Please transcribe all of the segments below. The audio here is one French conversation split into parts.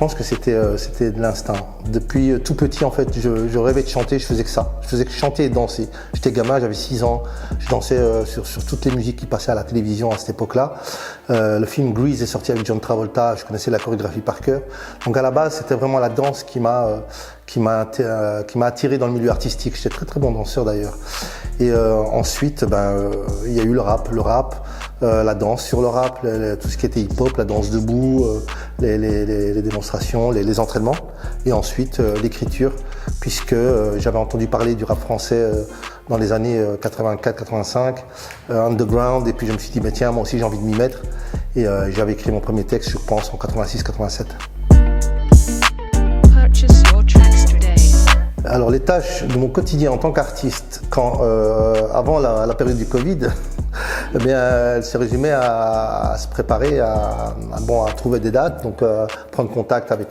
pense que c'était de l'instinct. Depuis tout petit, en fait, je rêvais de chanter, je faisais que ça. Je faisais que chanter et danser. J'étais gamin, j'avais 6 ans, je dansais sur toutes les musiques qui passaient à la télévision à cette époque-là. Le film Grease est sorti avec John Travolta, je connaissais la chorégraphie par cœur. Donc à la base, c'était vraiment la danse qui m'a attiré dans le milieu artistique. J'étais très très bon danseur d'ailleurs. Et ensuite, il y a eu le rap, la danse sur le rap, tout ce qui était hip-hop, la danse debout, les démonstrations, les entraînements. Et ensuite, l'écriture, puisque j'avais entendu parler du rap français dans les années 84-85, underground, et puis je me suis dit, tiens, moi aussi j'ai envie de m'y mettre. Et j'avais écrit mon premier texte, je pense, en 86-87. Alors les tâches de mon quotidien en tant qu'artiste, avant la période du Covid, eh bien, elle se résumait à se préparer, à trouver des dates, donc prendre contact avec.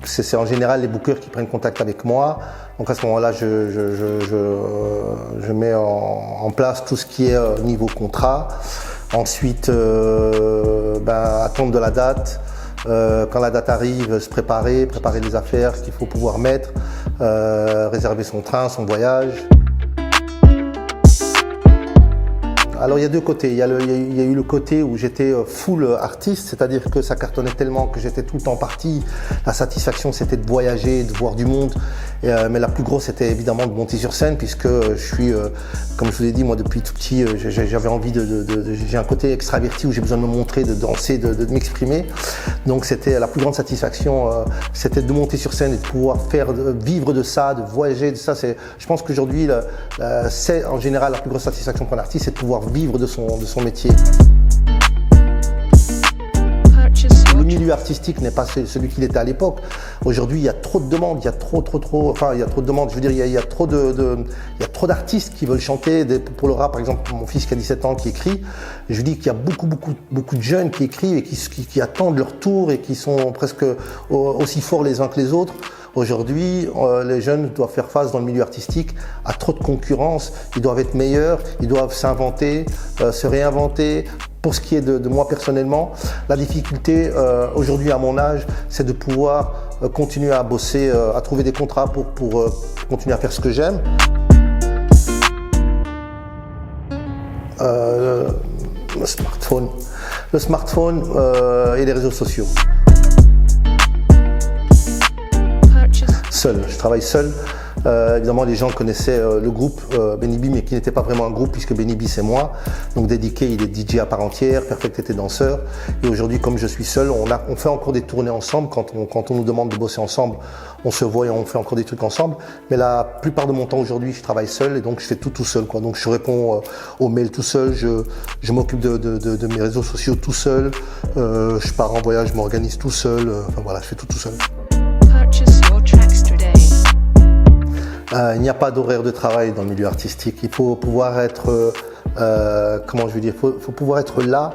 C'est en général les bookers qui prennent contact avec moi. Donc à ce moment-là, je mets en place tout ce qui est niveau contrat. Ensuite, attendre de la date. Quand la date arrive, se préparer les affaires qu'il faut pouvoir mettre, réserver son train, son voyage. Alors il y a deux côtés, il y a eu le côté où j'étais full artiste, c'est-à-dire que ça cartonnait tellement que j'étais tout le temps parti. La satisfaction c'était de voyager, de voir du monde, mais la plus grosse c'était évidemment de monter sur scène puisque je suis, comme je vous ai dit, moi depuis tout petit, j'avais envie j'ai un côté extraverti où j'ai besoin de me montrer, de danser, de m'exprimer. Donc c'était la plus grande satisfaction, c'était de monter sur scène et de pouvoir vivre de ça, de voyager de ça. Je pense qu'aujourd'hui, c'est en général la plus grosse satisfaction pour un artiste, c'est de pouvoir vivre de son métier. Le milieu artistique n'est pas celui qu'il était à l'époque. Aujourd'hui, il y a trop de demandes, il y a trop de demandes. Je veux dire, il y a trop d'artistes qui veulent chanter. Pour le rap, par exemple, mon fils qui a 17 ans qui écrit, je dis qu'il y a beaucoup de jeunes qui écrivent et qui attendent leur tour et qui sont presque aussi forts les uns que les autres. Aujourd'hui, les jeunes doivent faire face dans le milieu artistique à trop de concurrence. Ils doivent être meilleurs, ils doivent s'inventer, se réinventer. Pour ce qui est de moi personnellement, la difficulté aujourd'hui à mon âge, c'est de pouvoir continuer à bosser, à trouver des contrats pour continuer à faire ce que j'aime. Le smartphone et les réseaux sociaux. Seul, je travaille seul. Évidemment, les gens connaissaient le groupe Benny B, mais qui n'était pas vraiment un groupe puisque Benny B c'est moi. Donc Dédiqué, il est DJ à part entière, Perfect était danseur. Et aujourd'hui, comme je suis seul, on fait encore des tournées ensemble. Quand on nous demande de bosser ensemble, on se voit et on fait encore des trucs ensemble. Mais la plupart de mon temps aujourd'hui, je travaille seul et donc je fais tout seul, quoi. Donc je réponds aux mails tout seul, je m'occupe de mes réseaux sociaux tout seul, je pars en voyage, je m'organise tout seul. Voilà, je fais tout seul. Il n'y a pas d'horaire de travail dans le milieu artistique. Il faut pouvoir être, faut pouvoir être là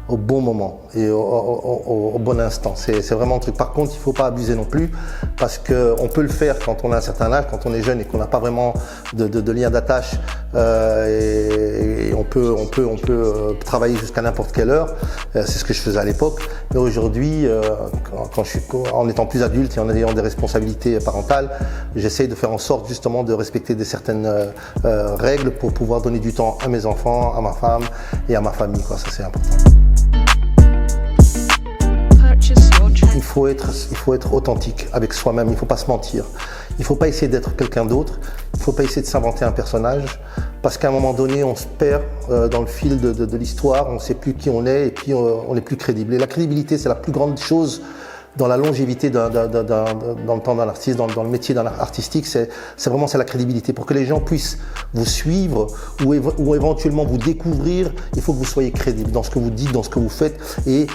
au bon moment et au bon instant. C'est vraiment un truc. Par contre, il ne faut pas abuser non plus parce qu'on peut le faire quand on a un certain âge, quand on est jeune et qu'on n'a pas vraiment de lien d'attache et on peut travailler jusqu'à n'importe quelle heure. C'est ce que je faisais à l'époque. Mais aujourd'hui, en étant plus adulte et en ayant des responsabilités parentales, j'essaye de faire en sorte justement de respecter certaines règles pour pouvoir donner du temps à mes enfants, à ma femme et à ma famille, quoi. Ça, c'est important. Il faut être authentique avec soi-même, il ne faut pas se mentir. Il ne faut pas essayer d'être quelqu'un d'autre, il ne faut pas essayer de s'inventer un personnage, parce qu'à un moment donné, on se perd dans le fil de l'histoire, on ne sait plus qui on est et puis on n'est plus crédible. Et la crédibilité, c'est la plus grande chose dans la longévité dans le temps d'un artiste, dans le métier d'un artistique, c'est vraiment la crédibilité. Pour que les gens puissent vous suivre ou éventuellement vous découvrir, il faut que vous soyez crédible dans ce que vous dites, dans ce que vous faites et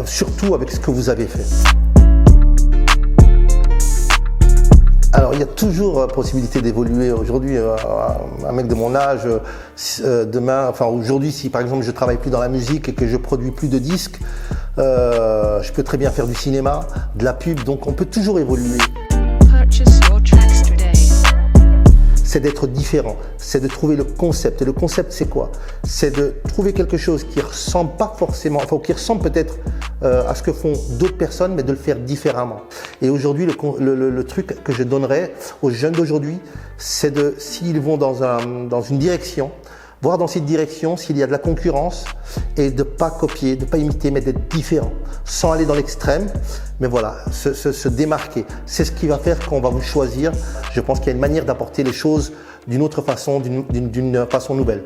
surtout avec ce que vous avez fait. Alors il y a toujours possibilité d'évoluer. Aujourd'hui, un mec de mon âge, aujourd'hui, si par exemple je travaille plus dans la musique et que je produis plus de disques, je peux très bien faire du cinéma, de la pub, donc on peut toujours évoluer. C'est d'être différent, c'est de trouver le concept. Et le concept, c'est quoi? C'est de trouver quelque chose qui ressemble pas forcément, qui ressemble peut-être à ce que font d'autres personnes, mais de le faire différemment. Et aujourd'hui, le truc que je donnerais aux jeunes d'aujourd'hui, c'est de, s'ils vont dans une direction, voir dans cette direction s'il y a de la concurrence et de ne pas copier, de ne pas imiter, mais d'être différent, sans aller dans l'extrême, mais voilà, se démarquer. C'est ce qui va faire qu'on va vous choisir. Je pense qu'il y a une manière d'apporter les choses d'une autre façon, d'une façon nouvelle.